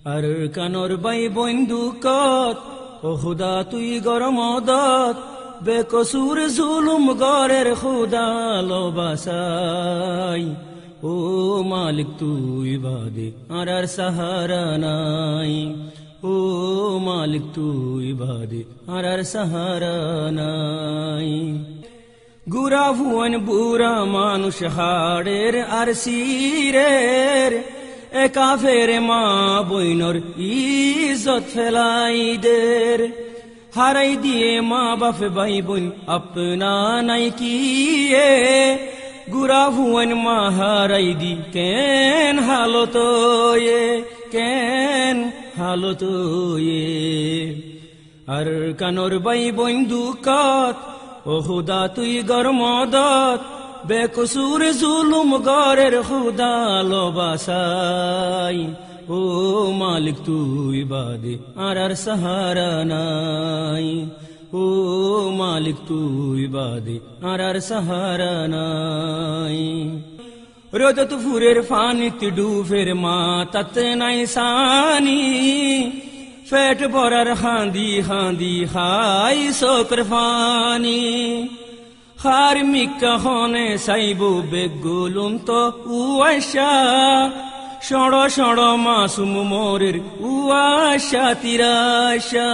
আর কানর by বন্দুকত ও খুদা তুই গরমদত বেকসুর জুলুম গরের খুদা লবাসাই ও মালিক তুই বাদে আর সাহারা নাই ও মালিক তুই বাদে আর সাহারা নাই গুরা ভুবন বুড়া মানুষ হাড়ের আর সিরের এ কাফের মা বইনর ইজ্জত ফেলাই দের হারাই দিয়ে মা বাপ ভাই বোন আপনা নাই কিয়ে গুরা ভুবন মা হারাই দি কেন হালত কেন হালত আর কানর বাই বন্দুকত ও খুদা তুই গরমদত বেকসুর জুলুম গরের খুদা লবাসাই ও মালিক তুই বাদে আর সাহারা নাই ও মালিক তুই বাদে আর সাহারা নাই রোদত ফুরের ফানিত ডুফের মা তাতে নাই সানি পেট ভরার হাঁদি হাঁদি হাই শোকর ফানি হার মিকা হনে সাইবু বেগুলুম তো উয়াশা সড় সড় মাসুম মোরের উয়াশা তিরাশা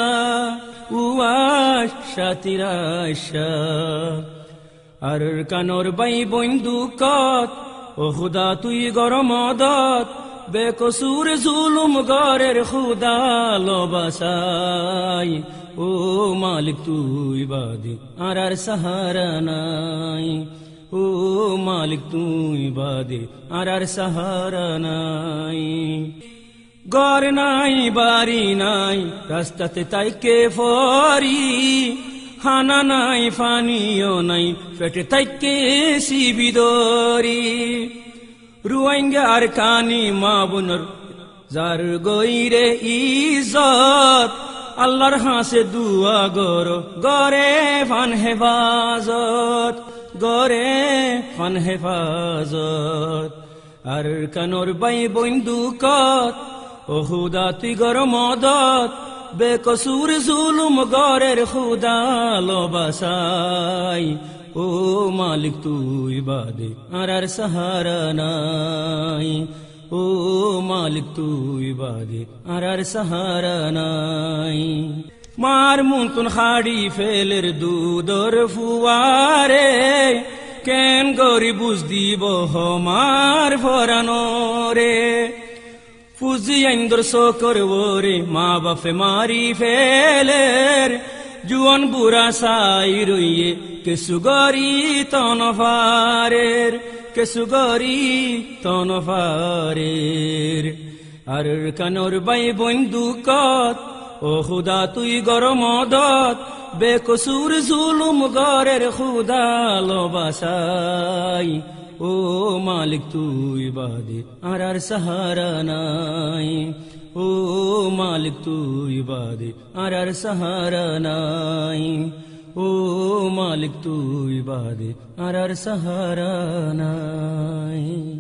উয়াশা তিরাশা আর কানর বাই বন্দুকত ও খুদা তুই গরমদত বেকসুর জুলুম গরের খুদা লবাসাই ও মালিক তুই বাদে আর সাহারা নাই ও মালিক তুই বাদে আর সাহারা নাই ঘর নাই বাড়ি নাই রাস্তাতে তাইকে ফরি খানা নাই পানিও নাই পেটে তাইকে শিবিদরি রুয়াইঙ্গে আর কানি মা বোনর যার গইরে ইজ্জত আল্লাহর হাসে দুয়া গর গরে ফান হেফাজত গরে ফান হেফাজত আর কানর বাই বন্দুকত ও খুদা তুই গরমদত বেকসুর জুলুম গরের খুদা লবাসাই ও মালিক তুই বাদে আর সাহারা নাই ও মালিক তুই বাদে আর সাহারা নাই মার মুন্তুন হাড়ি ফেলের দুধর ফুয়ারে কেন গরি বুঝ দিব হমার ফরানো রে ফুজি আইন্দর শোকর ওরে মা বাপে মারি ফেলের জুয়ান বুড়া সাই রইয়ে কেসুগরি তনফারের কেসুগরি তনফারের আর কানর বাই বন্দুকত ও খুদা তুই গরমদত বেকসুর জুলুম গরের খুদা লবাসাই ও মালিক তুই বাদে আর সাহারা নাই ও মালিক তুই বাদে আর সাহারা নাই ও মালিক তুই বাদে আর সাহারা নাই